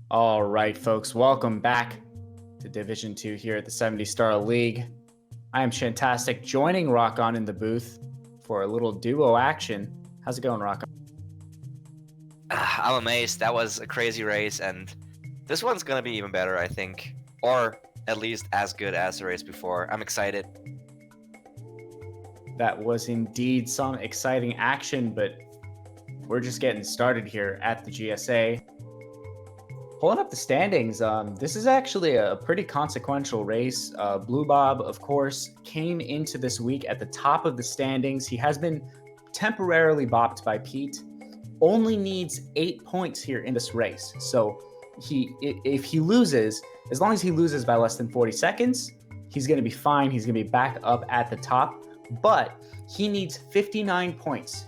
All right, folks, welcome back to Division 2 here at the 70 Star League. I am Shantastic, joining Rock On in the booth for a little duo action. How's it going, Rock On? I'm amazed. That was a crazy race, and this one's gonna be even better, I think. Or at least as good as the race before. I'm excited. That was indeed some exciting action, but we're just getting started here at the GSA. Pulling up the standings, this is actually a pretty consequential race. BlueBob, of course, came into this week at the top of the standings. He has been temporarily bopped by Pete. Only needs 8 points here in this race. So if he loses, as long as he loses by less than 40 seconds, he's going to be fine. He's going to be back up at the top. But he needs 59 points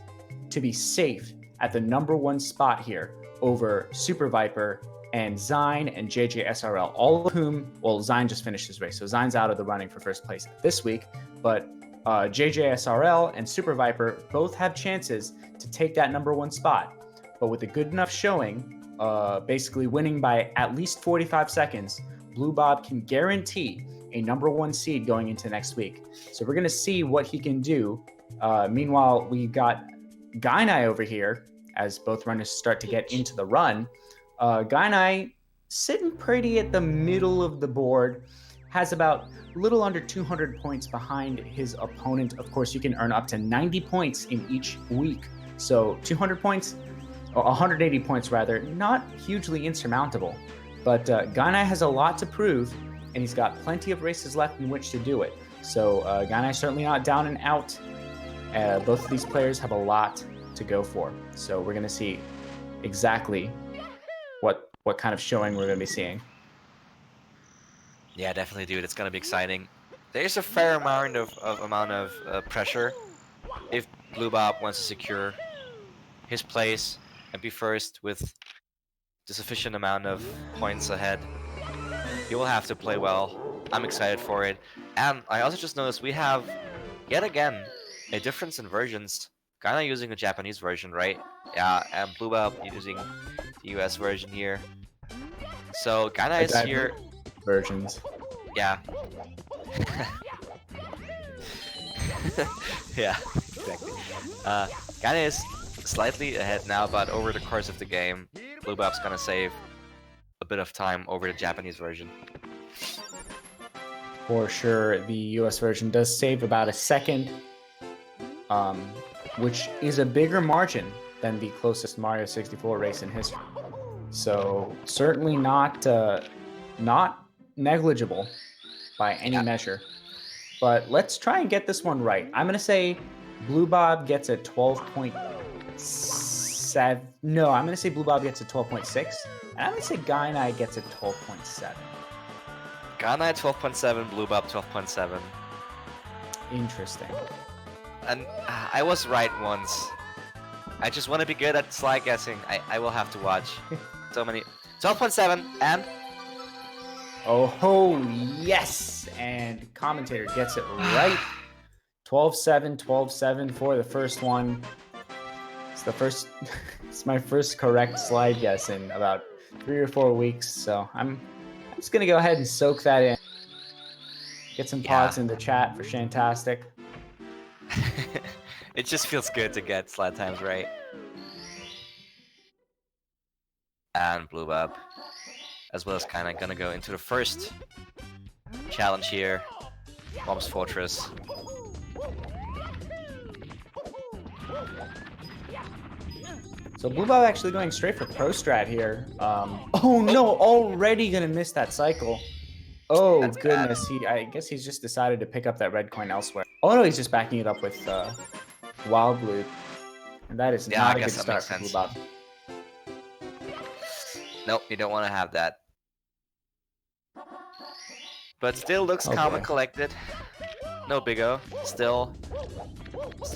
to be safe at the #1 spot here over Super Viper and Zine and JJSRL, all of whom, well, Zine just finished his race, so Zine's out of the running for first place this week, but JJSRL and Super Viper both have chances to take that #1 spot. But with a good enough showing, basically winning by at least 45 seconds, BlueBob can guarantee a #1 seed going into next week. So we're going to see what he can do. Meanwhile, we got Gainai over here as both runners start to get into the run. Gainai sitting pretty at the middle of the board, has about a little under 200 points behind his opponent. Of course, you can earn up to 90 points in each week. So 200 points, or 180 points rather, not hugely insurmountable. But Gainai has a lot to prove, and he's got plenty of races left in which to do it. So Gainai certainly not down and out. Both of these players have a lot to go for. So we're going to see exactly what kind of showing we're going to be seeing. Yeah, definitely, dude. It's gonna be exciting. There's a fair amount of pressure if BlueBob wants to secure his place and be first with the sufficient amount of points ahead. He will have to play well. I'm excited for it. And I also just noticed we have, yet again, a difference in versions. Kinda using a Japanese version, right? Yeah, and BlueBob using the US version here. So Gainai is here. Versions. Yeah. Yeah, exactly. Gainai is slightly ahead now, but over the course of the game, BlueBob's gonna save a bit of time over the Japanese version. For sure, the US version does save about a second, which is a bigger margin than the closest Mario 64 race in history. So certainly not negligible by any measure. But let's try and get this one right. I'm going to say BlueBob gets a 12.7. No, I'm going to say BlueBob gets a 12.6. And I'm going to say Gainai gets a 12.7. Gainai 12.7, BlueBob 12.7. Interesting. And I was right once. I just want to be good at slide guessing. I will have to watch so many. 12.7 and... Oh, yes! And Commentator gets it right. 12-7, 12-7 for the first one. It's my first correct slide guess in about 3 or 4 weeks, so I'm just gonna go ahead and soak that in. Get some pods in the chat for Shantastic. It just feels good to get slide times right. And BlueBob, as well as kinda gonna go into the first challenge here, Whomp's Fortress. So BlueBob actually going straight for Pro Strat here. Oh no, already gonna miss that cycle. Oh That's goodness, I guess he's just decided to pick up that red coin elsewhere. Oh no, he's just backing it up with Wild Blue. And that is not a good start for BlueBob. Nope, you don't want to have that. But still looks calm and collected. No big O. Still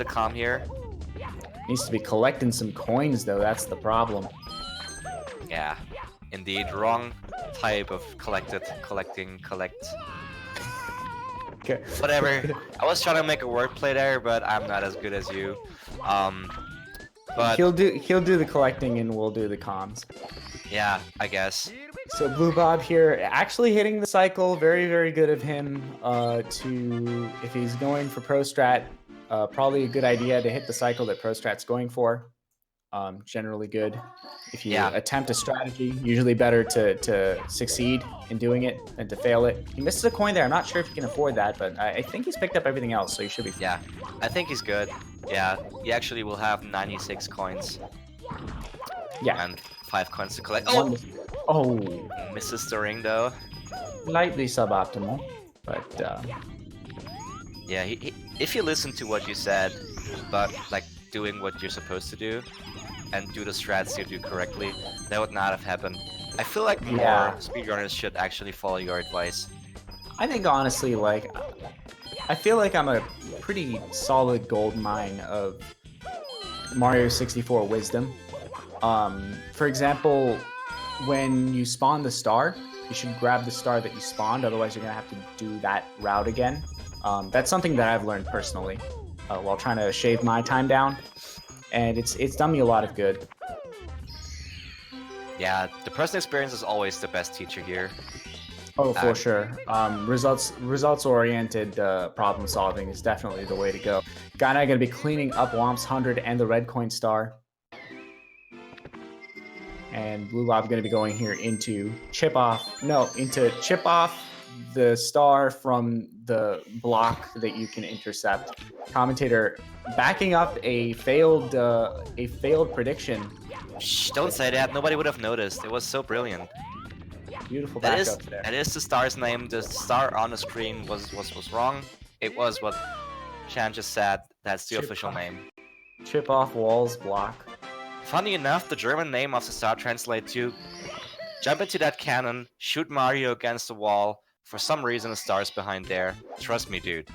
calm here. Needs to be collecting some coins though, that's the problem. Yeah, indeed. Wrong type of collect. Okay. Whatever. I was trying to make a wordplay there, but I'm not as good as you. But he'll do the collecting and we'll do the comms. Yeah, I guess. So BlueBob here, actually hitting the cycle. Very, very good of him to, if he's going for Pro Strat, probably a good idea to hit the cycle that Pro Strat's going for. Generally good. If you attempt a strategy, usually better to succeed in doing it than to fail it. He misses a coin there. I'm not sure if he can afford that, but I think he's picked up everything else, so he should be fine. Yeah, I think he's good. Yeah, he actually will have 96 coins. Yeah. And 5 coins to collect. Oh! Misses the ring though. Slightly suboptimal, but yeah, if you listen to what you said, but like doing what you're supposed to do, and do the strats you do correctly, that would not have happened. I feel like more speedrunners should actually follow your advice. I think honestly, like, I feel like I'm a pretty solid gold mine of Mario 64 wisdom. For example, when you spawn the star, you should grab the star that you spawned, otherwise you're gonna have to do that route again. That's something that I've learned personally while trying to shave my time down, and it's done me a lot of good. Yeah, the personal experience is always the best teacher here. Oh, for sure. Results-oriented problem solving is definitely the way to go. Gainai going to be cleaning up Whomp's 100 and the red coin star. And BlueBob going to be going here into chip off the star from the block that you can intercept. Commentator backing up a failed prediction. Shh, don't say that. Nobody would have noticed. It was so brilliant. Beautiful backup there. That is the star's name. The star on the screen was wrong. It was what Chan just said. That's the official name. Chip off walls block. Funny enough, the German name of the star translates to jump into that cannon, shoot Mario against the wall. For some reason, the star's behind there. Trust me, dude.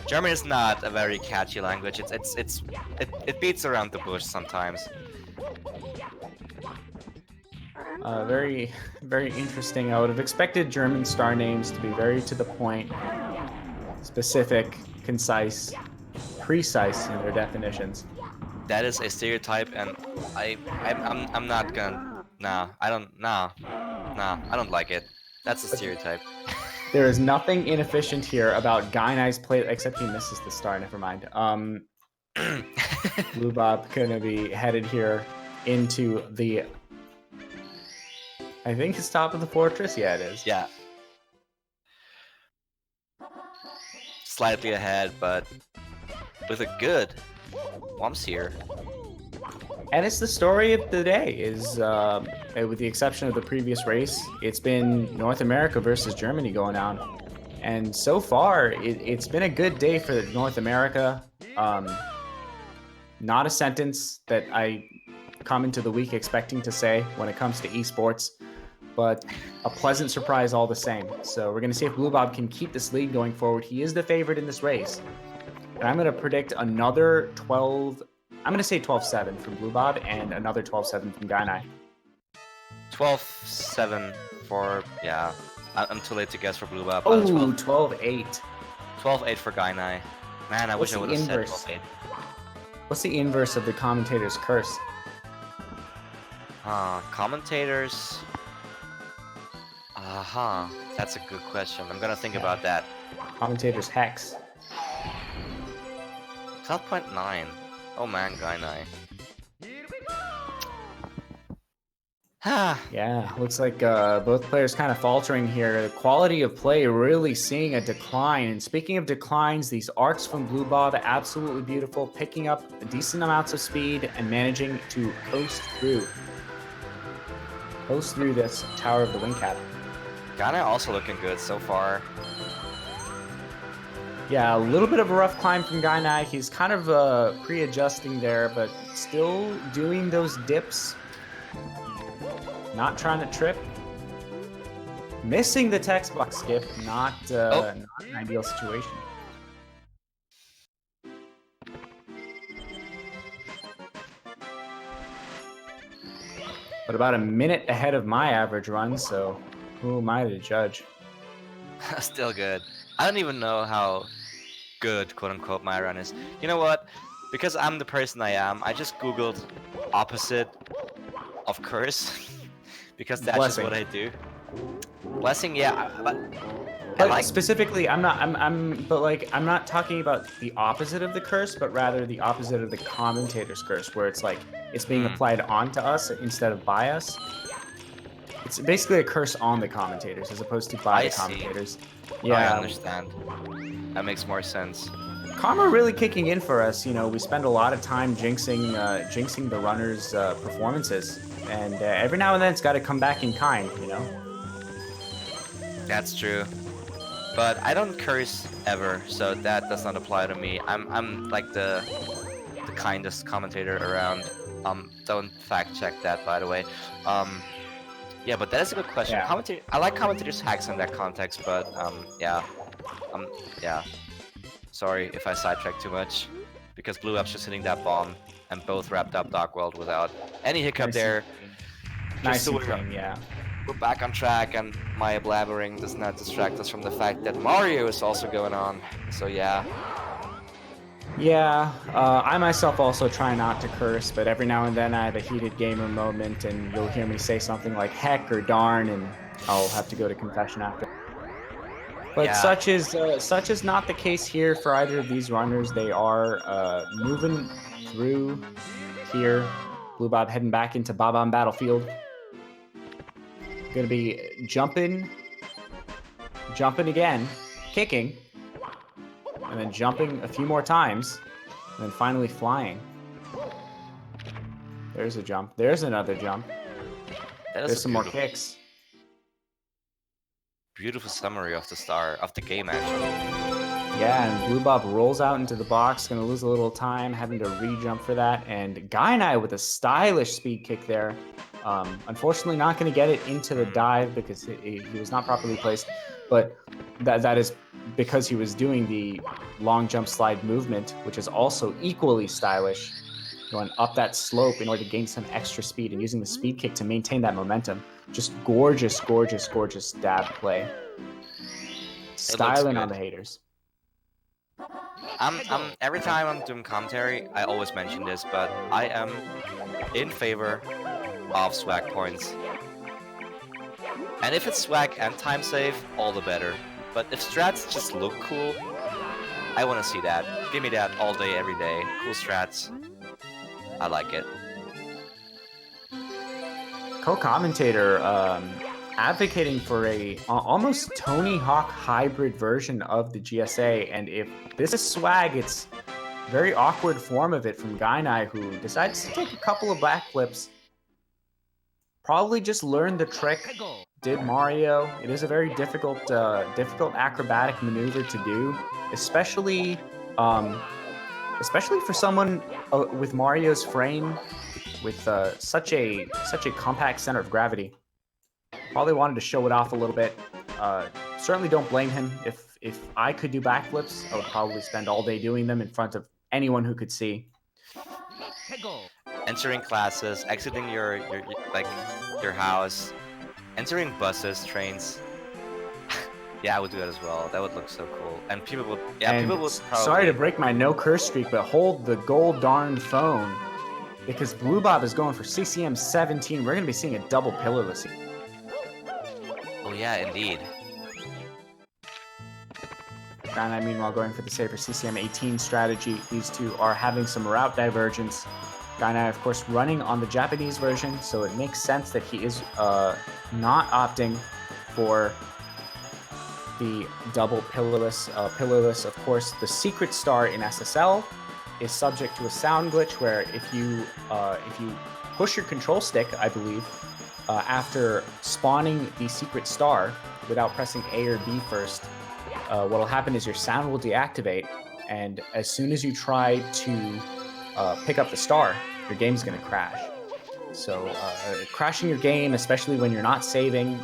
German is not a very catchy language. It beats around the bush sometimes. Very, very interesting. I would have expected German star names to be very to the point, specific, concise, precise in their definitions. That is a stereotype, and I'm not gonna. I don't like it. That's a stereotype. There is nothing inefficient here about Gainai's play, except he misses the star. Never mind. BlueBob gonna be headed here into the. I think it's top of the fortress. Yeah, it is. Yeah. Slightly ahead, but with a good Whomp's here. And it's the story of the day. Is with the exception of the previous race, it's been North America versus Germany going on, and so far it's been a good day for North America. Not a sentence that I come into the week expecting to say when it comes to esports, but a pleasant surprise all the same. So we're going to see if BlueBob can keep this lead going forward. He is the favorite in this race. And I'm going to predict another 12... I'm going to say 12-7 from BlueBob and another 12-7 from Gainai. 12-7 for... yeah. I'm too late to guess for BlueBob. Oh, 12-8. 12-8 for Gainai. Man, I wish I would have said 12-8. What's the inverse of the commentator's curse? Commentators... That's a good question. I'm gonna think about that. Commentator's hex. 12.9. Oh man, Gainai. Yeah, looks like both players kind of faltering here. The quality of play really seeing a decline. And speaking of declines, these arcs from BlueBob, absolutely beautiful, picking up decent amounts of speed and managing to coast through this Tower of the Wingcap. Gainai also looking good so far. Yeah, a little bit of a rough climb from Gainai. He's kind of pre-adjusting there, but still doing those dips. Not trying to trip. Missing the text box skip. Not an ideal situation. But about a minute ahead of my average run, so who am I to judge? Still good. I don't even know how good, quote-unquote, my run is. You know what? Because I'm the person I am, I just googled opposite of curse because that's Blessing. just what I do. Blessing, yeah, but But specifically, I'm not talking about the opposite of the curse, but rather the opposite of the commentator's curse, where it's like it's being applied onto us instead of by us. It's basically a curse on the commentators as opposed to by the commentators. Yeah, I understand. That makes more sense. Karma really kicking in for us. You know, we spend a lot of time jinxing the runners' performances, and every now and then it's got to come back in kind. You know. That's true. But I don't curse ever, so that does not apply to me. I'm like the kindest commentator around. Don't fact check that, by the way. Yeah, but that is a good question. Yeah. I like commentators' hacks in that context, but yeah. Sorry if I sidetracked too much, because BlueBob's just hitting that bomb, and both wrapped up Dark World without any hiccup there. Nice and clean, yeah. We're back on track, and my blabbering does not distract us from the fact that Mario is also going on. So yeah. Yeah, I myself also try not to curse, but every now and then I have a heated gamer moment, and you'll hear me say something like heck or darn, and I'll have to go to confession after. But such is not the case here for either of these runners. They are moving through here. BlueBob heading back into Bob-omb Battlefield. Gonna be jumping again, kicking, and then jumping a few more times, and then finally flying. There's a jump. There's another jump. There's some more kicks. Beautiful summary of the game, actually. Yeah, and BlueBob rolls out into the box, gonna lose a little time, having to re-jump for that, and Gainai with a stylish speed kick there. Unfortunately, not going to get it into the dive because he was not properly placed, but that is because he was doing the long jump slide movement, which is also equally stylish, going up that slope in order to gain some extra speed and using the speed kick to maintain that momentum. Just gorgeous, gorgeous, gorgeous dab play. Styling on the haters. Every time I'm doing commentary, I always mention this, but I am in favor of swag points. And if it's swag and time save, all the better. But if strats just look cool, I want to see that. Give me that all day, every day. Cool strats. I like it. Co-commentator advocating for a almost Tony Hawk hybrid version of the GSA, and if this is swag, it's very awkward form of it from Gainai, who decides to take a couple of backflips. Probably just learned the trick. Did Mario. It is a very difficult acrobatic maneuver to do, especially for someone with Mario's frame, with such a compact center of gravity. Probably wanted to show it off a little bit. Certainly don't blame him. If I could do backflips, I would probably spend all day doing them in front of anyone who could see. Entering classes, exiting your house, entering buses, trains. Yeah, I would do that as well. That would look so cool. And people would probably... Sorry to break my no curse streak, but hold the gold darn phone, because BlueBob is going for CCM17. We're gonna be seeing a double pillarless. Oh yeah, indeed. Gainai, meanwhile, going for the safer CCM18 strategy. These two are having some route divergence. Gainai, of course, running on the Japanese version, so it makes sense that he is not opting for the double pillarless. Pillarless, of course, the secret star in SSL is subject to a sound glitch where if you push your control stick, I believe, after spawning the secret star without pressing A or B first, what will happen is your sound will deactivate, and as soon as you try to pick up the star, your game's going to crash. So crashing your game, especially when you're not saving,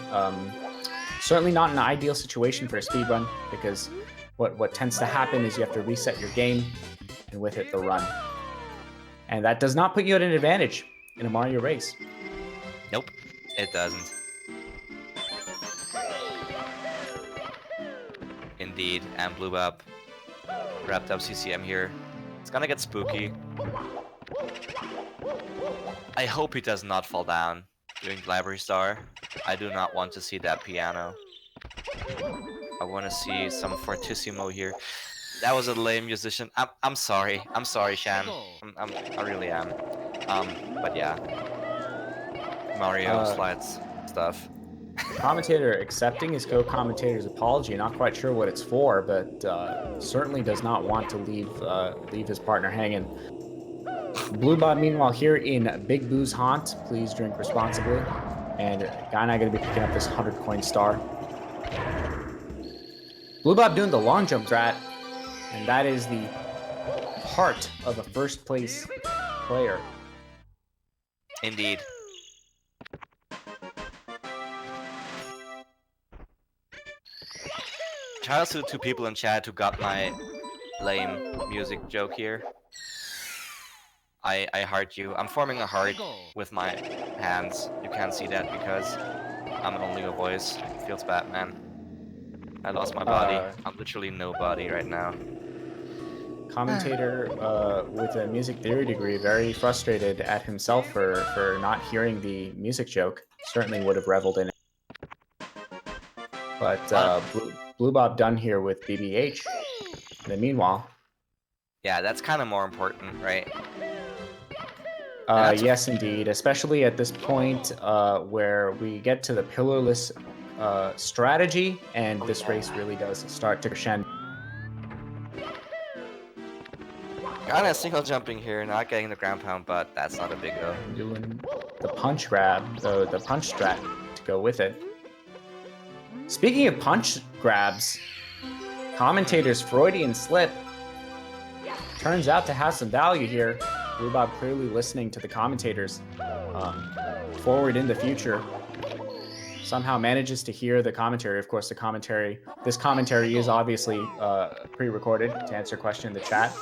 certainly not an ideal situation for a speedrun, because what tends to happen is you have to reset your game, and with it, the run. And that does not put you at an advantage in a Mario race. Nope, it doesn't. Indeed, and BlueBob wrapped up CCM here. It's gonna get spooky. I hope he does not fall down during the library star. I do not want to see that piano. I want to see some fortissimo here. That was a lame musician. I'm sorry. I'm sorry, Shan. I really am. But yeah, Mario Uh, slides stuff. Commentator accepting his co-commentator's apology. Not quite sure what it's for, but certainly does not want to leave his partner hanging. BlueBob, meanwhile, here in Big Boo's haunt. Please drink responsibly. And Gainai going to be picking up this 100 coin star. BlueBob doing the long jump strat, and that is the heart of a first place player. Indeed. Shout out to the 2 people in chat who got my lame music joke here. I heart you. I'm forming a heart with my hands. You can't see that because I'm only a voice. Feels bad, man. I lost my body. I'm literally nobody right now. Commentator with a music theory degree, very frustrated at himself for not hearing the music joke. Certainly would have reveled in it. But BlueBob done here with BBH. And then meanwhile, yeah, that's kind of more important, right? yes, indeed. Especially at this point where we get to the pillarless strategy, and this race really does start to crescendo. Kind of single jumping here, not getting the ground pound, but that's not a big deal. Doing the punch grab, the punch strat to go with it. Speaking of punch grabs, commentator's Freudian slip turns out to have some value here. BlueBob clearly listening to the commentators forward in the future. Somehow manages to hear the commentary. Of course, this commentary is obviously pre-recorded to answer a question in the chat.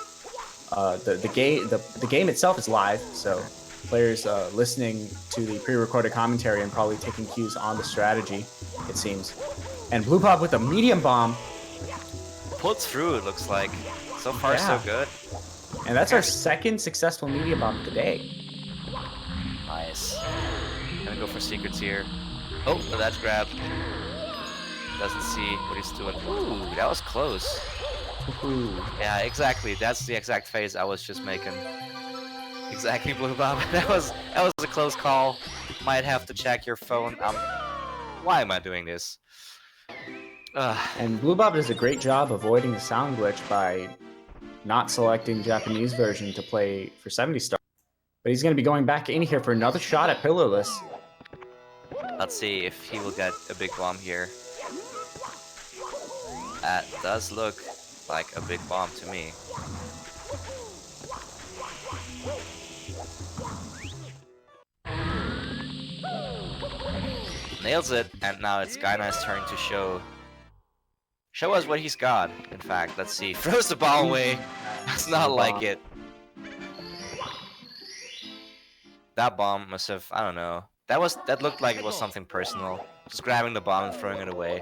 The game itself is live, so players listening to the pre-recorded commentary and probably taking cues on the strategy, it seems. And BlueBob with a medium bomb. Pulled through, it looks like. So far, so good. And that's our second successful medium bomb of the day. Nice. Gonna go for secrets here. Oh, that's grab. Doesn't see what he's doing. Ooh, that was close. Ooh. Yeah, exactly. That's the exact phase I was just making. Exactly, BlueBob. that was a close call. Might have to check your phone. Why am I doing this? And BlueBob does a great job avoiding the sound glitch by not selecting Japanese version to play for 70 stars. But he's going to be going back in here for another shot at pillarless. Let's see if he will get a big bomb here. That does look like a big bomb to me. Nails it, and now it's Gainai's turn to show us what he's got. In fact, let's see. Throws the ball away. That's not like it. That bomb must have, I don't know. That looked like it was something personal. Just grabbing the bomb and throwing it away.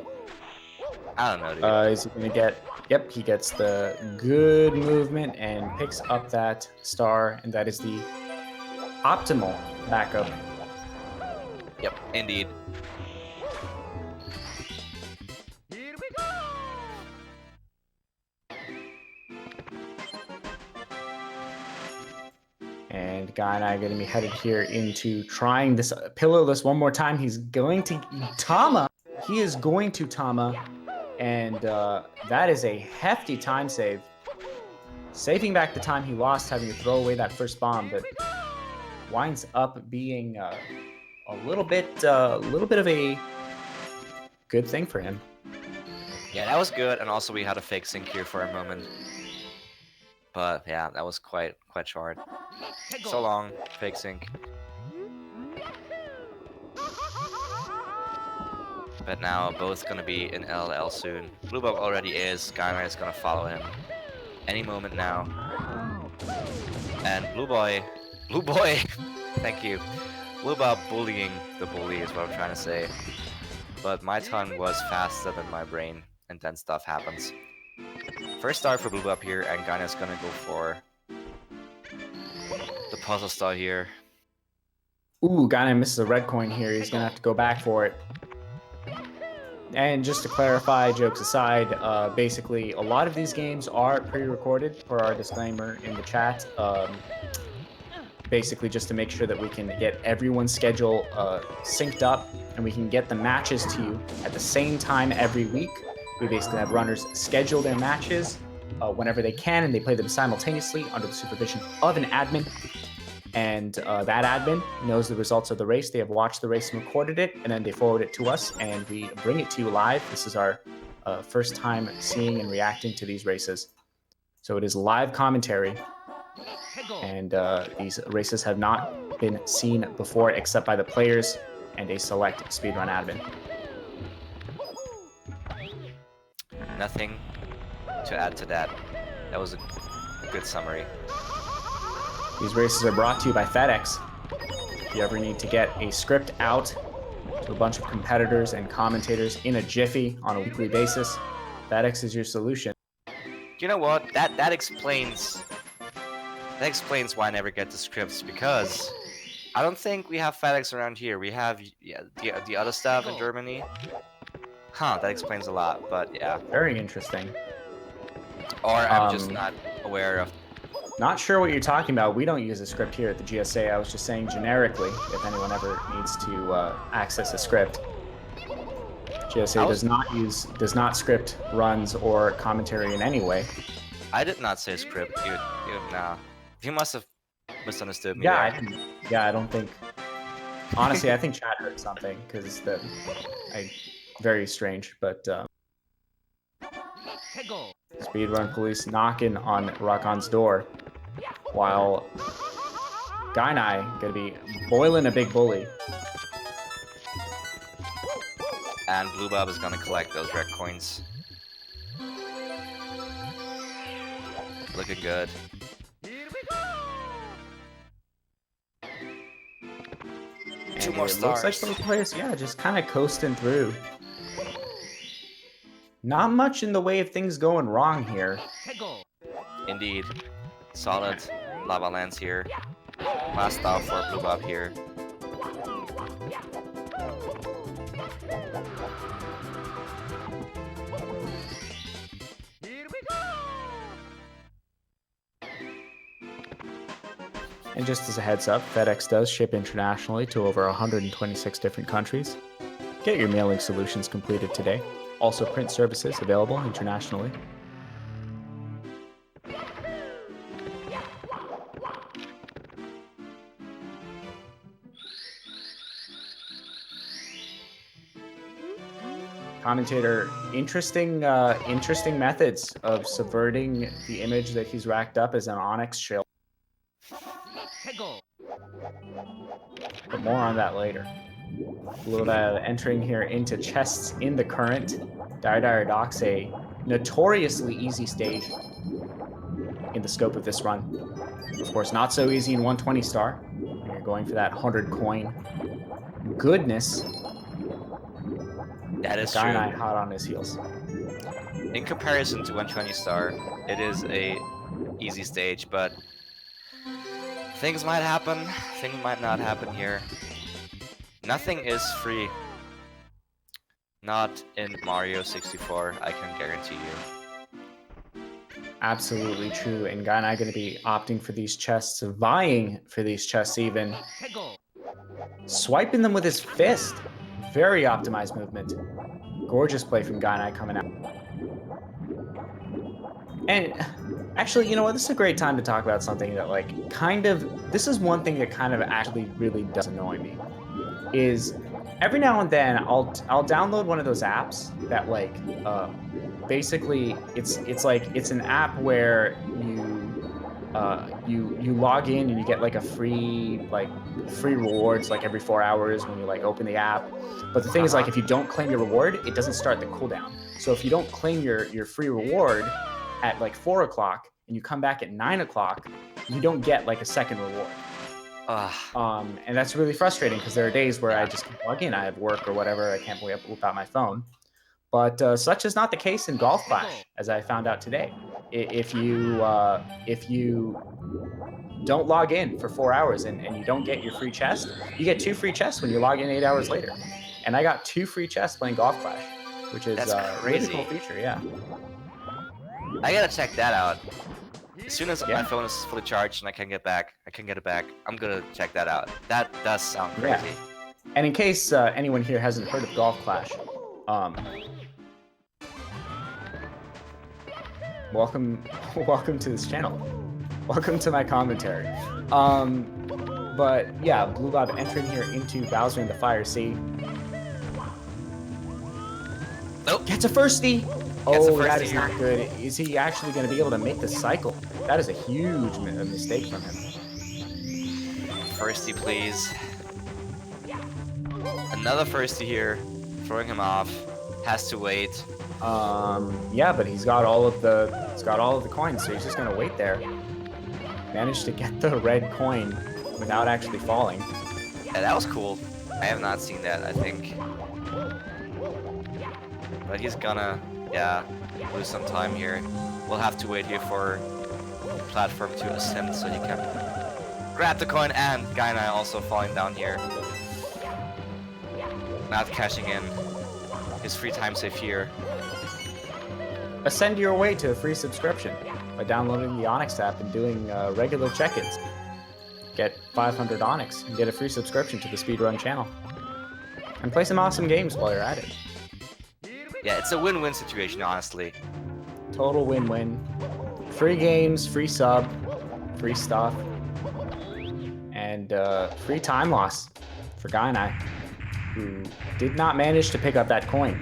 I don't know, dude. Is he gonna get? Yep, he gets the good movement and picks up that star, and that is the optimal backup. Yep, indeed. And Gainai going to be headed here into trying this pillarless one more time. He's going to Tama. He is going to Tama. And that is a hefty time save. Saving back the time he lost having to throw away that first bomb, but winds up being a little bit of a good thing for him. Yeah, that was good, and also we had a fake sync here for a moment. But yeah, that was quite short. So long, fake sync. But now both gonna be in LL soon. BlueBob already is. Gainai is gonna follow him any moment now. And Blue Boy, thank you. BlueBob bullying the bully is what I'm trying to say. But my tongue was faster than my brain, and then stuff happens. First star for BlueBob here, and Gainai's gonna go for the puzzle star here. Ooh, Gainai misses a red coin here. He's gonna have to go back for it. And just to clarify, jokes aside, basically a lot of these games are pre-recorded per our disclaimer in the chat. Basically just to make sure that we can get everyone's schedule synced up and we can get the matches to you at the same time every week. We basically have runners schedule their matches whenever they can, and they play them simultaneously under the supervision of an admin. And that admin knows the results of the race. They have watched the race and recorded it, and then they forward it to us, and we bring it to you live. This is our first time seeing and reacting to these races. So it is live commentary, and these races have not been seen before except by the players and a select speedrun admin. Nothing to add to that. That was a good summary. These races are brought to you by FedEx. If you ever need to get a script out to a bunch of competitors and commentators in a jiffy on a weekly basis, FedEx is your solution. You know what? That explains why I never get the scripts, because I don't think we have FedEx around here. We have the other stuff in Germany. Huh, that explains a lot, but yeah. Very interesting. Or I'm just not aware of. Not sure what you're talking about. We don't use a script here at the GSA. I was just saying generically, if anyone ever needs to access a script. GSA does not script runs or commentary in any way. I did not say script. You must have misunderstood me. Yeah, I don't think. Honestly, I think chat heard something because very strange. But speedrun police knocking on Rakan's door, while Gainai gonna be boiling a big bully. And BlueBob is gonna collect those red coins. Looking good. And 2 more it stars. looks like those players, yeah, just kind of coasting through. Not much in the way of things going wrong here. Indeed. Solid lava lands here. Last stop for BlueBob here. And just as a heads up, FedEx does ship internationally to over 126 different countries. Get your mailing solutions completed today. Also print services available internationally. Commentator, interesting methods of subverting the image that he's racked up as an Onyx shield. But more on that later. BlueBob entering here into chests in the current. Dire Docks, a notoriously easy stage in the scope of this run. Of course, not so easy in 120 star. You're going for that 100 coin goodness. That is Gainai true. hot on his heels. In comparison to 120 star, it is a easy stage, but things might happen, things might not happen here. Nothing is free. Not in Mario 64, I can guarantee you. Absolutely true, and Gainai going to be opting for these chests, vying for these chests even. Swiping them with his fist. Very optimized movement. Gorgeous play from Gainai coming out. And actually, you know what? This is a great time to talk about something that, like, this is one thing that kind of actually really does annoy me. Is every now and then I'll download one of those apps that, like, basically it's an app where you log in and you get like a free rewards like every 4 hours when you like open the app. But the thing is, like, if you don't claim your reward, it doesn't start the cooldown. So if you don't claim your free reward at like 4 o'clock and you come back at 9 o'clock, you don't get like a second reward. And that's really frustrating because there are days where I just can't log in. I have work or whatever. I can't whip out my phone. But such is not the case in Golf Clash, as I found out today. If you don't log in for 4 hours and you don't get your free chest, you get 2 free chests when you log in 8 hours later. And I got 2 free chests playing Golf Clash, which is That's a really crazy. cool feature, yeah. I gotta check that out. As soon as Yeah. my phone is fully charged and I can get it back, I'm gonna check that out. That does sound crazy. Yeah. And in case anyone here hasn't heard of Golf Clash, welcome to this channel. Welcome to my commentary. But yeah, BlueBob entering here into Bowser in the Fire Sea. Nope. Gets a firstie. Gets a Oh, that firstie is here. not good. Is he actually going to be able to make the cycle? That is a huge mistake from him. Firstie, please. Another firstie here, throwing him off. Has to wait. Yeah, but he's got all of the coins, so he's just going to wait there. Managed to get the red coin without actually falling. Yeah, that was cool. I have not seen that, I think. But he's gonna, yeah, lose some time here. We'll have to wait here for the platform to ascend so he can grab the coin, and Gainai also falling down here. Not cashing in his free time save here. Ascend your way to a free subscription by downloading the Onyx app and doing regular check-ins. Get 500 Onyx and get a free subscription to the Speedrun channel. And play some awesome games while you're at it. Yeah, it's a win-win situation, honestly. Total win-win. Free games, free sub, free stuff, and free time loss for Gainai, who did not manage to pick up that coin.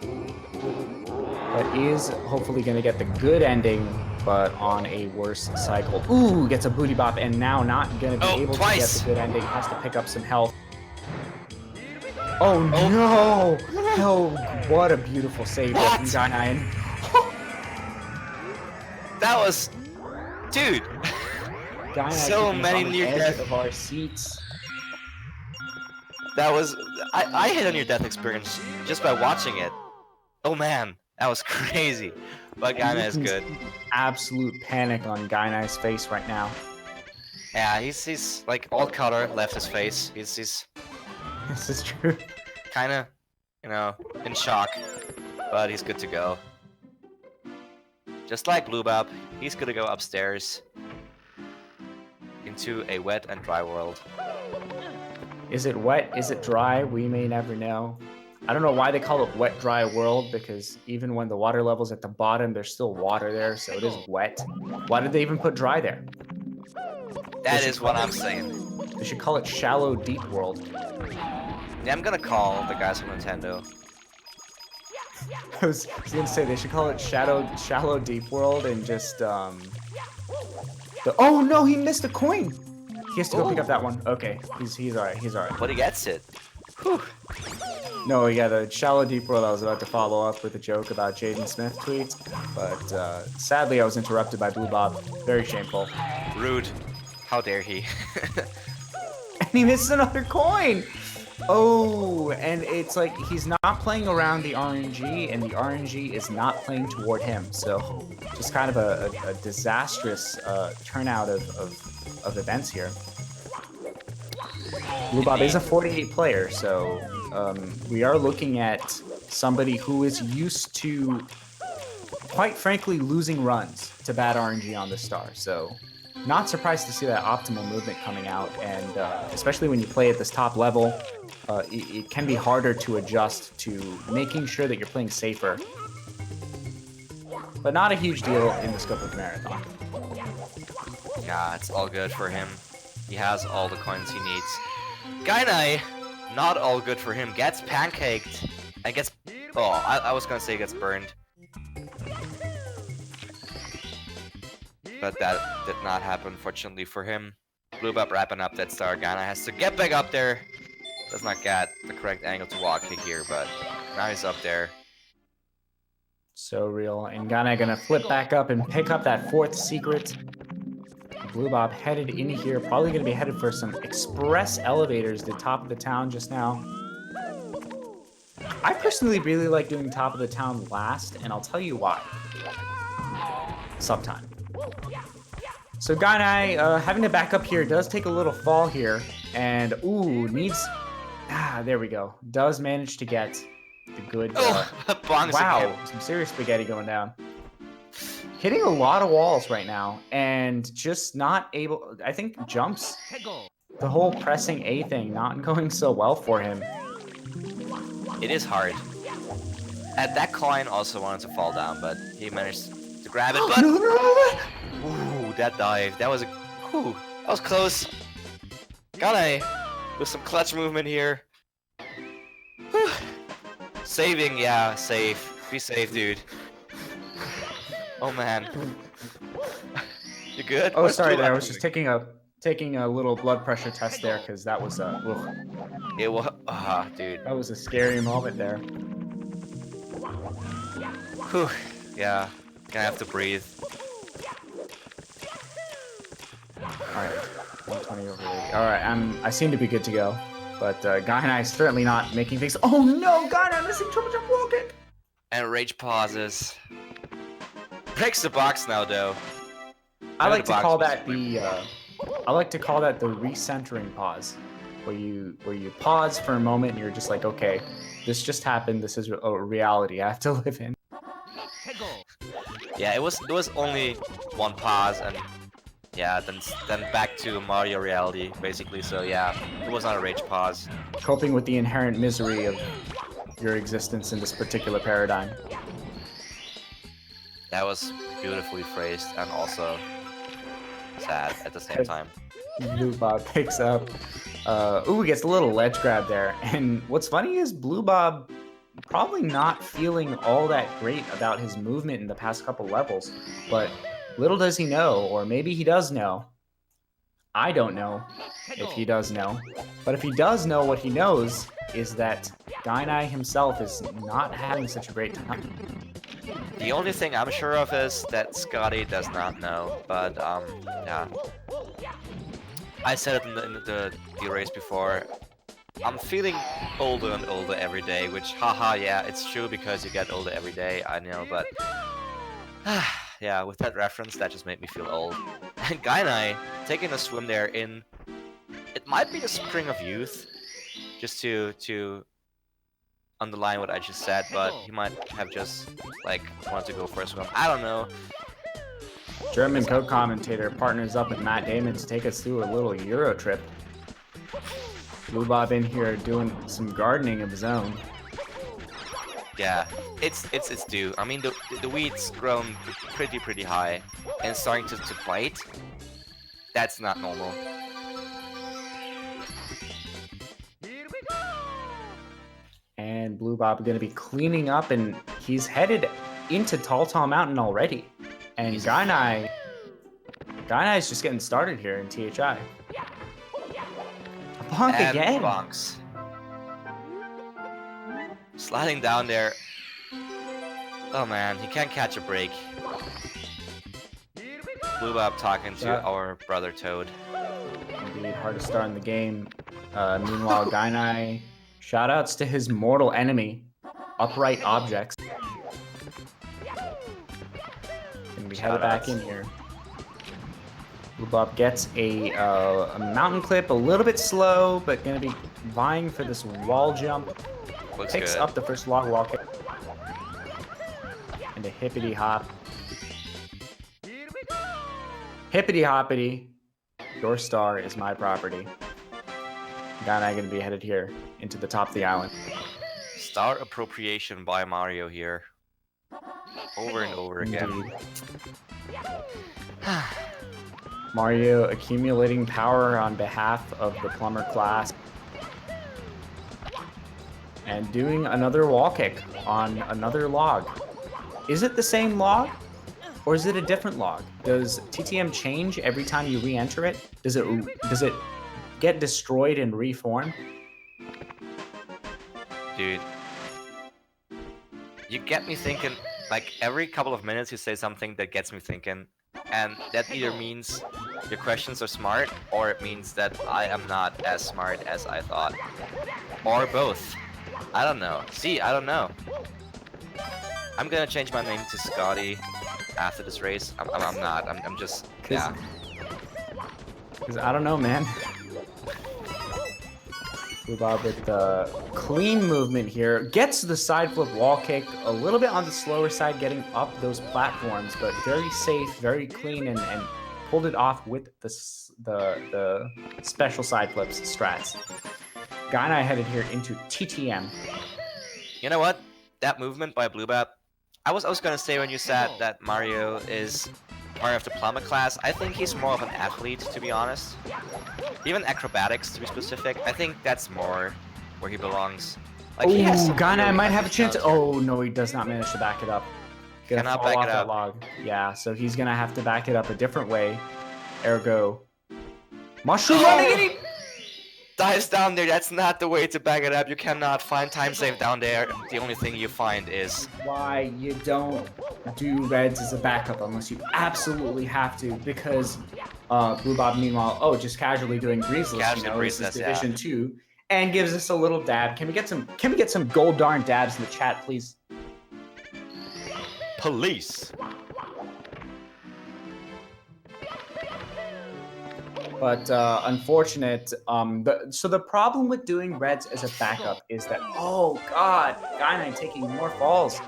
But is hopefully going to get the good ending, but on a worse cycle. Ooh, gets a booty bop, and now not going to be able to get the good ending. Has to pick up some health. Oh no! Oh, what a beautiful save from Gainai. That was... Dude! Gainai So many on the near edge death. of our seats. That was... I hit a near-death experience just by watching it. Oh man, that was crazy. But Gainai is good. Absolute panic on Gainai's face right now. Yeah, he's like all color left his face. He's This is true. kind of, you know, in shock, but he's good to go. Just like BlueBob, he's gonna go upstairs into a wet and dry world. Is it wet? Is it dry? We may never know. I don't know why they call it wet, dry world, because even when the water level's at the bottom, there's still water there, so it is wet. Why did they even put dry there? That is what I'm saying. They should call it shallow, deep world. Yeah, I'm gonna call the guys from Nintendo. I was gonna say they should call it shallow, deep world, and just oh no, he missed a coin. He has to go pick up that one. Okay, he's alright. He's alright. But he gets it. Whew. No, yeah, the shallow, deep world. I was about to follow up with a joke about Jaden Smith tweets, but sadly I was interrupted by BlueBob. Very shameful. Rude. How dare he? And he missed another coin! Oh, and it's like he's not playing around the RNG, and the RNG is not playing toward him. So just kind of a disastrous turnout of events here. BlueBob is a 48 player, so we are looking at somebody who is used to, quite frankly, losing runs to bad RNG on the star. So not surprised to see that optimal movement coming out, and especially when you play at this top level, it can be harder to adjust to making sure that you're playing safer. But not a huge deal in the scope of Marathon. Yeah, it's all good for him. He has all the coins he needs. Gainai, not all good for him. Gets pancaked and gets... Oh, I was gonna say gets burned. But that did not happen, fortunately for him. BlueBob wrapping up that star. Gainai has to get back up there. Does not get the correct angle to walk here, but now he's up there. So real. And Gainai gonna flip back up and pick up that fourth secret. BlueBob headed in here, probably gonna be headed for some express elevators to top of the town just now. I personally really like doing top of the town last, and I'll tell you why. Subtime. So Gainai, having to back up here does take a little fall here, and ooh, needs. There we go. Does manage to get the good. Bongs Wow, again. some serious spaghetti going down. Hitting a lot of walls right now, and just not able. I think jumps. The whole pressing A thing not going so well for him. It is hard. And that coin also wanted to fall down, but he managed to grab it. But ooh, that dive. That was a. Ooh, that was close. Gainai with some clutch movement here. Whew. Saving, yeah, safe. Be safe, dude. Oh man. You good? Oh, sorry there. I was just taking a little blood pressure test there because that was It was dude. that was a scary moment there. Whew. Yeah. Gonna have to breathe. Alright. 120 over 80. Alright, I seem to be good to go. But Gainai is certainly not making things. Oh no, Gainai missing triple jump wall kick! And rage pauses. Breaks the box now though. I like to call that the recentering pause. Where you pause for a moment and you're just like, okay, this just happened, this is a reality I have to live in. Yeah, it was only one pause and yeah, then back to Mario reality basically. So yeah, it was not a rage pause. Coping with the inherent misery of your existence in this particular paradigm. That was beautifully phrased and also sad at the same time. BlueBob picks up. Ooh, he gets a little ledge grab there. And what's funny is BlueBob probably not feeling all that great about his movement in the past couple levels. But little does he know, or maybe he does know. I don't know if he does know. But if he does know, what he knows is that Gainai himself is not having such a great time. The only thing I'm sure of is that Scotty does not know, but yeah. I said it in the race before. I'm feeling older and older every day, which haha, yeah, it's true because you get older every day, I know, but yeah, with that reference, that just made me feel old. And Gainai taking a swim there in, it might be the spring of youth, just to underline what I just said, but he might have just like wanted to go for a swim. I don't know. German co-commentator partners up with Matt Damon to take us through a little Euro trip. BlueBob in here doing some gardening of his own. Yeah, it's due. I mean, the wheat's grown pretty high and starting to bite. That's not normal. And BlueBob going to be cleaning up, and he's headed into Tall Mountain already. And Gainai is just getting started here in THI. A bonk and again. Bonks. Sliding down there. Oh man, he can't catch a break. BlueBob talking to our brother Toad. Indeed, hardest start in the game. Meanwhile, Gainai, shoutouts to his mortal enemy, upright objects. And we head back in here. BlueBob gets a mountain clip, a little bit slow, but gonna be vying for this wall jump. Looks Picks good. up the first log wall kick. And a hippity hop. Hippity hoppity. Your star is my property. Gainai gonna be headed here into the top of the island. Star appropriation by Mario here. Over and over again. Indeed. Mario accumulating power on behalf of the plumber class. And doing another wall kick on another log. Is it the same log? Or is it a different log? Does TTM change every time you re-enter it? Does it get destroyed and reform? Dude. You get me thinking, like every couple of minutes you say something that gets me thinking. And that either means your questions are smart, or it means that I am not as smart as I thought. Or both. I don't know. See, I don't know. I'm gonna change my name to Scotty after this race. I'm not. I'm just, yeah. Because I don't know, man. BlueBob with the clean movement here. Gets the side flip wall kick. A little bit on the slower side getting up those platforms, but very safe, very clean, and pulled it off with the special side flips strats. Gainai headed here into TTM. You know what? That movement by BlueBob, I was gonna say when you said that Mario is Mario of the Plummet class, I think he's more of an athlete, to be honest. Even acrobatics, to be specific, I think that's more where he belongs. Like, he has some Gainai really might have a epic chance. stunts here. Oh no, he does not manage to back it up. Gonna Cannot fall back off it that up. log. Yeah, so he's gonna have to back it up a different way. Ergo, mushroom running, and he Dives down there, that's not the way to back it up. You cannot find time save down there. The only thing you find is... why you don't do reds as a backup unless you absolutely have to, because BlueBob, meanwhile, just casually doing breezeless, Casually this is breezeless, Division yeah. 2, and gives us a little dab. Can we get some gold darn dabs in the chat, please? Police! But unfortunate. So the problem with doing reds as a backup is that, oh god, Gainai taking more falls.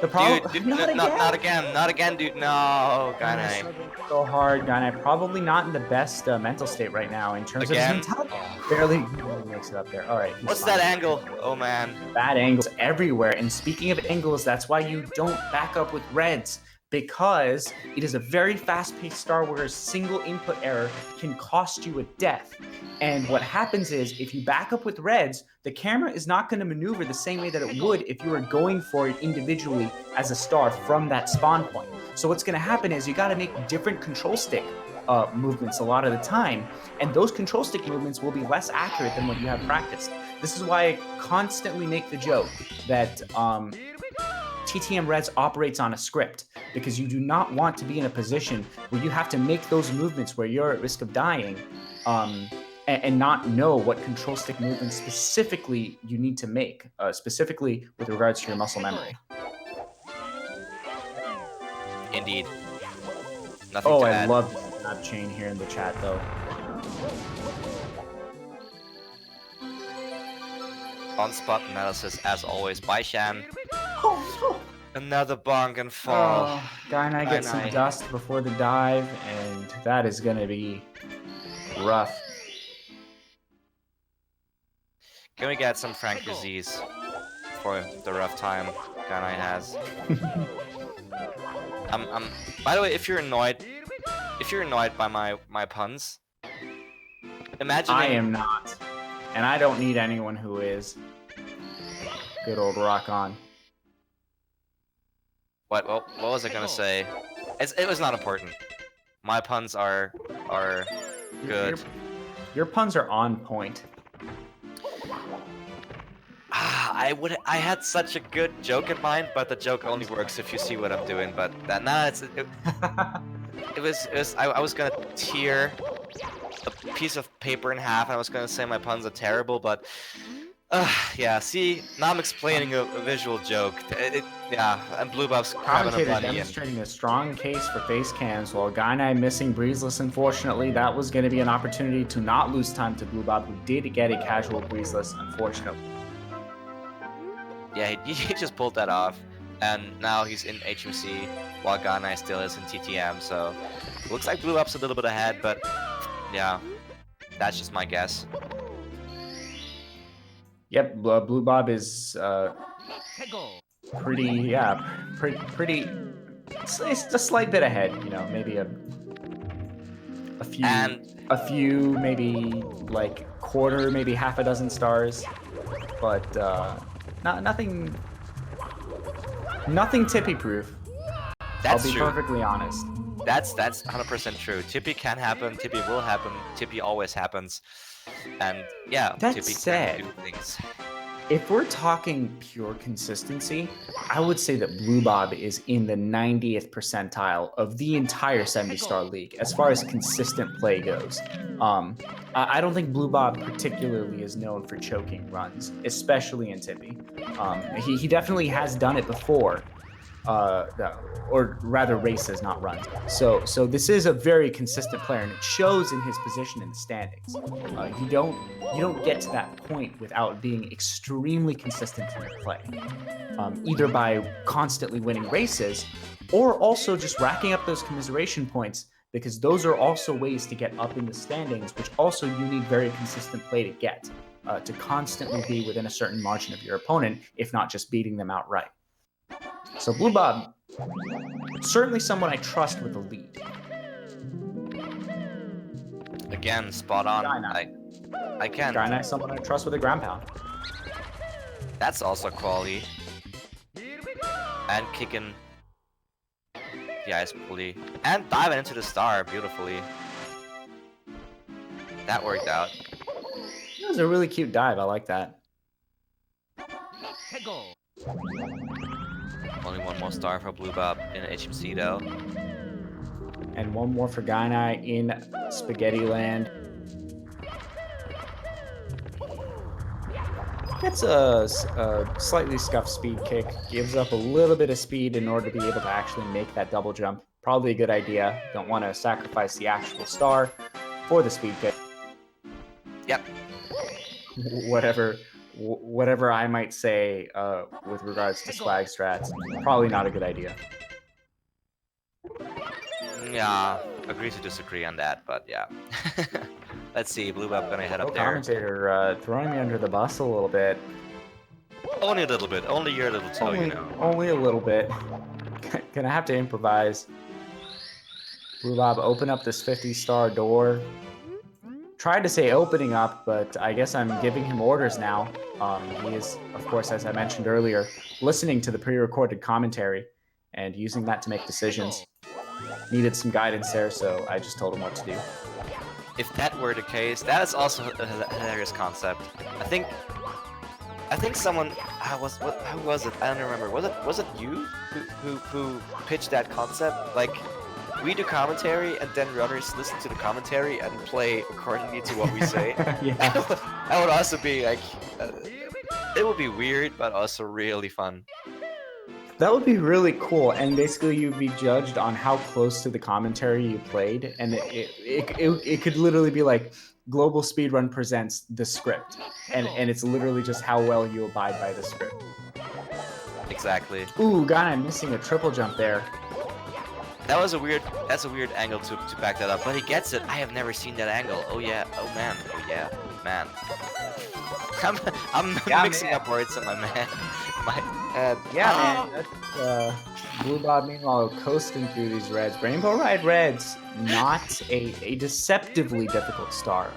The problem, Dude, not again, dude, no, Gainai. So hard, Gainai. Probably not in the best mental state right now in terms Again? of his mentality. Barely makes it up there. All right. What's fine. that angle? Oh man. Bad angles everywhere. And speaking of angles, that's why you don't back up with reds, because it is a very fast-paced star where a single input error can cost you a death. And what happens is, if you back up with reds, the camera is not going to maneuver the same way that it would if you were going for it individually as a star from that spawn point. So what's going to happen is you got to make different control stick movements a lot of the time, and those control stick movements will be less accurate than what you have practiced. This is why I constantly make the joke that TTM Reds operates on a script, because you do not want to be in a position where you have to make those movements where you're at risk of dying, and not know what control stick movements specifically you need to make, specifically with regards to your muscle memory. Indeed. Nothing to add. I love the snap chain here in the chat, though. On-spot analysis, as always, by Shan. Oh, no. Another bonk and fall. Gainai gets some dust before the dive, and that is going to be rough. Can we get some Frank disease for the rough time Gainai has? By the way, if you're annoyed by my puns, imagine I am not, and I don't need anyone who is. Good old Rock On. What was I gonna say? It was not important. My puns are good. Your puns are on point. I had such a good joke in mind, but the joke only works if you see what I'm doing. But I was gonna tear a piece of paper in half, and I was gonna say my puns are terrible, but yeah. See, now I'm explaining a visual joke. Yeah, and BlueBob's grabbing a Commentator bunny. demonstrating a strong case for face cams, while Gainai missing breezeless. Unfortunately, that was going to be an opportunity to not lose time to BlueBob, who did get a casual breezeless. Unfortunately. Yeah, he just pulled that off, and now he's in HMC, while Gainai still is in TTM, so looks like BlueBob's a little bit ahead, but yeah, that's just my guess. Yep, BlueBob is pretty. It's a slight bit ahead, maybe a few, maybe like quarter, maybe half a dozen stars, but nothing tippy proof. That's I'll be true. perfectly honest. That's 100% true. Tippy can happen. Tippy will happen. Tippy always happens. And yeah, That Tippy said, can do things. If we're talking pure consistency, I would say that BlueBob is in the 90th percentile of the entire 70-star league as far as consistent play goes. I don't think BlueBob particularly is known for choking runs, especially in Tippy. He definitely has done it before, or rather races, not runs. So this is a very consistent player, and it shows in his position in the standings. You don't get to that point without being extremely consistent in your play, either by constantly winning races, or also just racking up those commiseration points, because those are also ways to get up in the standings, which also you need very consistent play to get, to constantly be within a certain margin of your opponent, if not just beating them outright. So BlueBob, certainly someone I trust with the lead. Again, spot on. I can. Gainai, someone I trust with a ground pound. That's also quality. And kicking the ice pulley. And diving into the star beautifully. That worked out. That was a really cute dive. I like that. Only one more star for BlueBob in HMC though. And one more for Gainai in Spaghetti Land. Gets a slightly scuffed speed kick. Gives up a little bit of speed in order to be able to actually make that double jump. Probably a good idea. Don't want to sacrifice the actual star for the speed kick. Yep. Whatever I might say with regards to swag strats, probably not a good idea. Yeah, agree to disagree on that, but yeah. Let's see, BlueBob gonna head up there. Commentator throwing me under the bus a little bit. Only a little bit, only your little toe, you know. Only a little bit. Gonna have to improvise. BlueBob, open up this 50-star door. Tried to say opening up, but I guess I'm giving him orders now. He is, of course, as I mentioned earlier, listening to the pre-recorded commentary and using that to make decisions. Needed some guidance there, so I just told him what to do. If that were the case, that is also a hilarious concept. I think someone, who was it? I don't remember. Was it you who pitched that concept? Like, we do commentary, and then runners listen to the commentary and play accordingly to what we say. Yeah. That would also be like, it would be weird, but also really fun. That would be really cool, and basically you'd be judged on how close to the commentary you played, and it could literally be like, Global Speedrun presents the script, and it's literally just how well you abide by the script. Exactly. Ooh, Gainai missing a triple jump there. That's a weird angle to back that up, but he gets it. I have never seen that angle. Oh yeah, oh man, oh yeah, man. I'm mixing up words in my head. Yeah, man. That's, BlueBob, meanwhile, coasting through these reds. Rainbow Ride Reds, not a deceptively difficult star.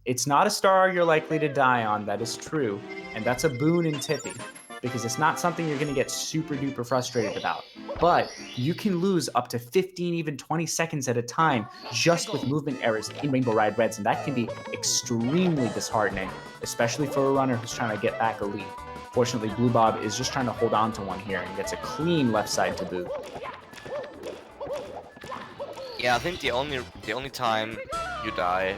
It's not a star you're likely to die on, that is true. And that's a boon in Tippy, because it's not something you're going to get super duper frustrated about. But you can lose up to 15, even 20 seconds at a time just with movement errors in Rainbow Ride Reds, and that can be extremely disheartening, especially for a runner who's trying to get back a lead. Fortunately, BlueBob is just trying to hold on to one here and gets a clean left side to boot. Yeah, I think the only time you die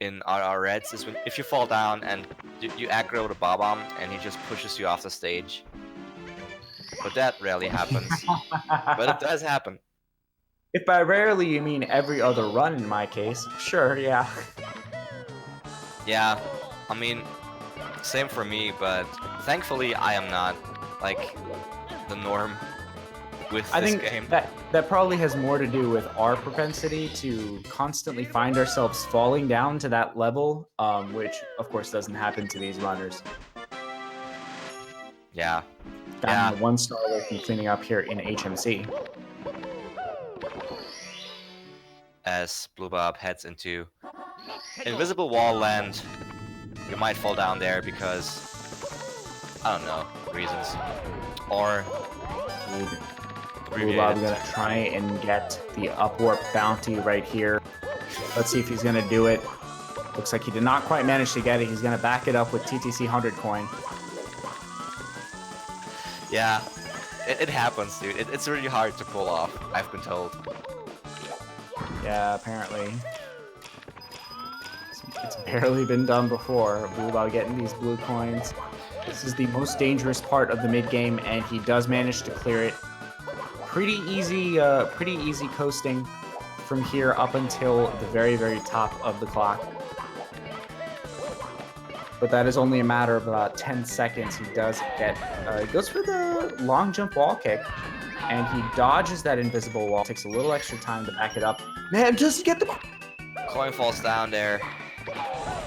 in RR Reds is if you fall down and you aggro the Bob-omb and he just pushes you off the stage. But that rarely happens. But it does happen. If by rarely you mean every other run in my case, sure, yeah. Yeah, I mean, same for me, but thankfully I am not, like, the norm with this game. That probably has more to do with our propensity to constantly find ourselves falling down to that level, which of course doesn't happen to these runners. Yeah. Down to 1 star away from cleaning up here in HMC. As BlueBob heads into invisible wall land, you might fall down there because, I don't know, reasons. Or BlueBob gonna try and get the upwarp bounty right here. Let's see if he's gonna do it. Looks like he did not quite manage to get it. He's gonna back it up with TTC 100 coin. Yeah, it happens, dude. It's really hard to pull off, I've been told. Yeah, apparently. It's barely been done before. BlueBob getting these blue coins. This is the most dangerous part of the mid-game, and he does manage to clear it. pretty easy coasting from here up until the very, very top of the clock. But that is only a matter of about 10 seconds. He does get, goes for the long jump wall kick, and he dodges that invisible wall. Takes a little extra time to back it up. Man, just get the Coin falls down there.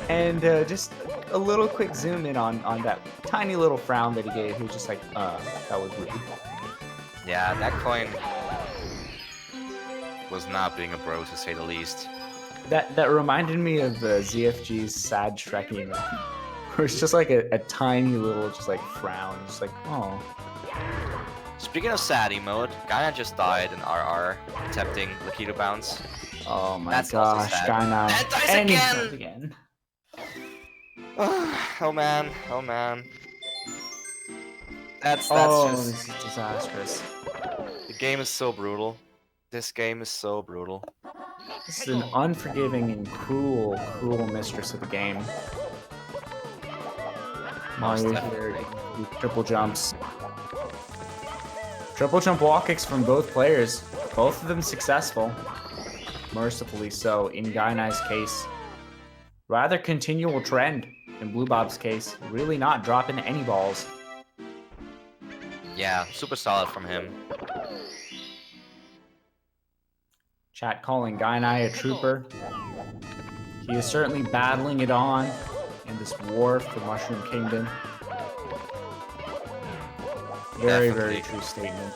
and just a little quick zoom in on that tiny little frown that he gave. He was just like, that was rude. Yeah, that coin was not being a bro, to say the least. That reminded me of ZFG's sad Shrek emo, where it's just like a tiny little just like frown, just like, oh. Speaking of sad mode, Gainai just died in RR, attempting Lakitu bounce. Oh my That's also gosh, sad. Gainai. And dies And he again! dies again. Oh man, oh man. That's Oh, just... this is disastrous. The game is so brutal. This game is so brutal. This is an unforgiving and cruel, cruel mistress of the game. Mario here, do triple jumps. Triple jump wall kicks from both players. Both of them successful. Mercifully so in Gainai's case. Rather continual trend in BlueBob's case. Really not dropping any balls. Yeah, super solid from him. Chat calling Gainai a trooper. He is certainly battling it on in this war for Mushroom Kingdom. Very, Definitely. very true statement.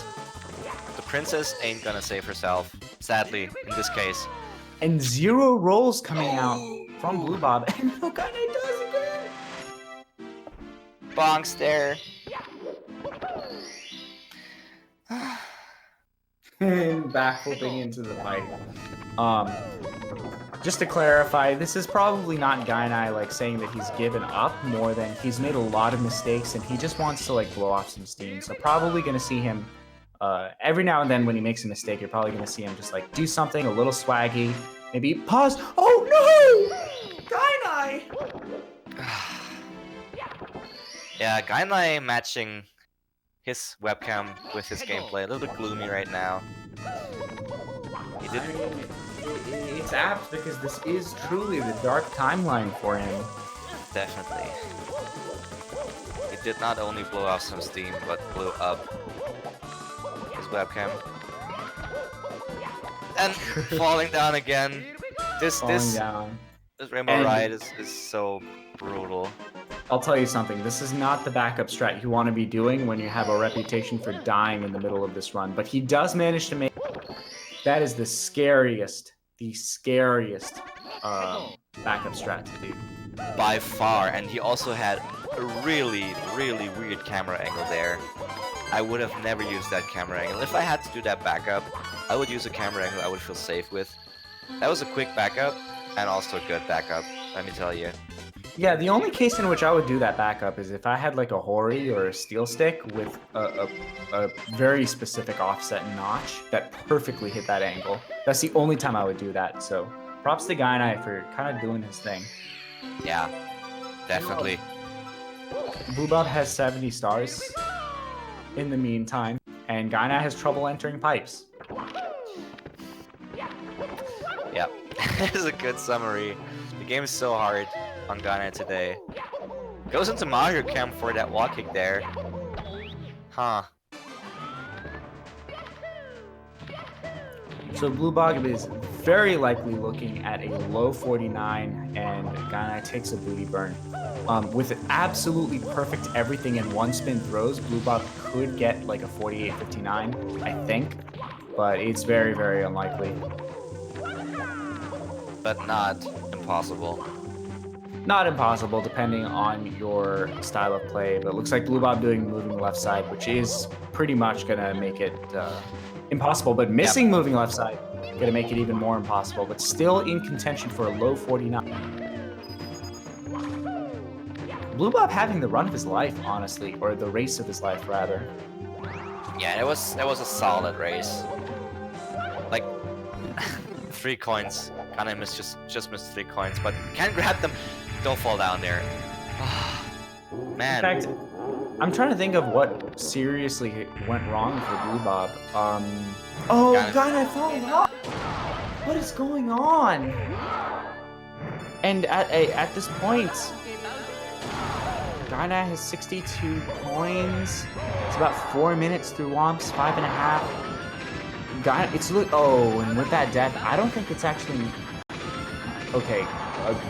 The princess ain't gonna save herself, sadly, in this case. And 0 rolls coming out from BlueBob. And no, Gainai does again! Bonks there. And backflipping into the pipe. Just to clarify, this is probably not Gainai like saying that he's given up, more than he's made a lot of mistakes and he just wants to like blow off some steam. So probably gonna see him every now and then when he makes a mistake, you're probably gonna see him just like do something a little swaggy, maybe pause. Oh no! Gainai! Yeah, Gainai matching his webcam with his gameplay. A little bit gloomy right now. He I didn't... mean, it's apt because this is truly the dark timeline for him. Definitely. He did not only blow off some steam, but blew up his webcam. And falling down again. This Down. Rainbow And- Ride is so brutal. I'll tell you something, this is not the backup strat you want to be doing when you have a reputation for dying in the middle of this run, but he does manage to make... That is the scariest backup strat to do. By far, and he also had a really, really weird camera angle there. I would have never used that camera angle. If I had to do that backup, I would use a camera angle I would feel safe with. That was a quick backup, and also a good backup, let me tell you. Yeah, the only case in which I would do that backup is if I had like a Hori or a steel stick with a very specific offset notch that perfectly hit that angle. That's the only time I would do that, so props to Gainai for kind of doing his thing. Yeah, definitely. BlueBob has 70 stars in the meantime, and Gainai has trouble entering pipes. Yep, this is a good summary. The game is so hard on Gainai today. Goes into Mario Camp for that wall kick there. Huh. So BlueBob is very likely looking at a low 49, and Gainai takes a booty burn. With absolutely perfect everything in one spin throws, BlueBob could get like a 48-59, I think, but it's very, very unlikely. But not impossible. Not impossible, depending on your style of play, but it looks like BlueBob doing moving left side, which is pretty much gonna make it impossible, but missing moving left side gonna make it even more impossible, but still in contention for a low 49. BlueBob having the run of his life, honestly, or the race of his life, rather. Yeah, that was a solid race. Like 3 coins. Kinda just missed 3 coins, but can't grab them. Don't fall down there. Man. In fact, I'm trying to think of what seriously went wrong for BlueBob. Oh, Gainai falling off. What is going on? And at this point, Gainai has 62 coins. It's about 4 minutes through Whomp's 5.5. Oh, and with that death, I don't think it's actually okay.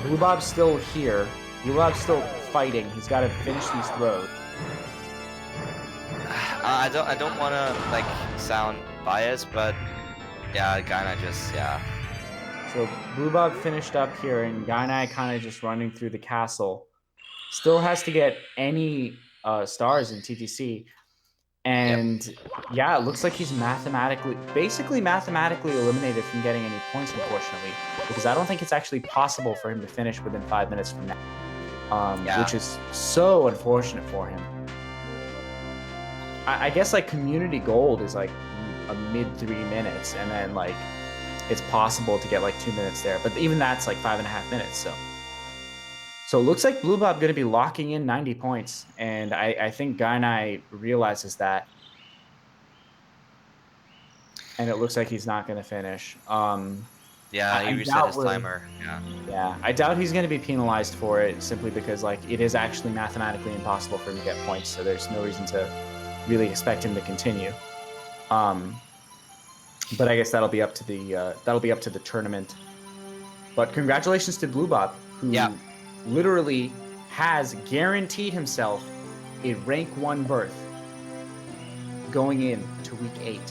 BlueBob's still here. BlueBob's still fighting. He's got to finish these throws. I don't want to like sound biased, but yeah, Gainai just So BlueBob finished up here, and Gainai kind of just running through the castle. Still has to get any stars in TTC. And yeah, it looks like he's basically mathematically eliminated from getting any points, unfortunately, because I don't think it's actually possible for him to finish within 5 minutes from now, which is so unfortunate for him. I guess like community gold is like a mid 3 minutes, and then like it's possible to get like 2 minutes there, but even that's like 5.5 minutes. So it looks like BlueBob going to be locking in 90 points, and I think Gainai realizes that, and it looks like he's not going to finish. He reset his timer. Yeah, I doubt he's going to be penalized for it, simply because like it is actually mathematically impossible for him to get points, so there's no reason to really expect him to continue. But I guess that'll be up to the tournament. But congratulations to BlueBob, who literally has guaranteed himself a rank 1 berth going into week 8.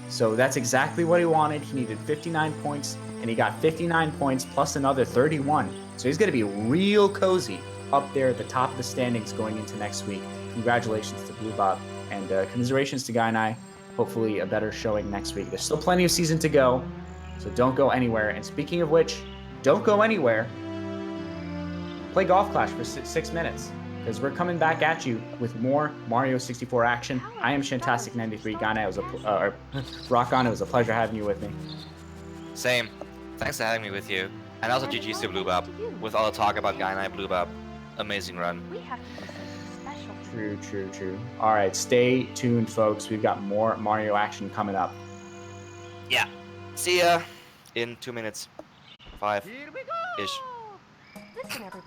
So that's exactly what he wanted. He needed 59 points, and he got 59 points plus another 31. So he's going to be real cozy up there at the top of the standings going into next week. Congratulations to BlueBob, and commiserations to Gainai. Hopefully a better showing next week. There's still plenty of season to go, so don't go anywhere. And speaking of which, don't go anywhere. Play Golf Clash for 6 minutes, because we're coming back at you with more Mario 64 action. I am Shantastic93. Gainai, Rock On, it was a pleasure having you with me. Same. Thanks for having me with you. And also GG's to BlueBob. With all the talk about Gainai, BlueBob, amazing run. True. All right, stay tuned, folks. We've got more Mario action coming up. Yeah. See ya in 2 minutes. 5-ish. Listen, everybody.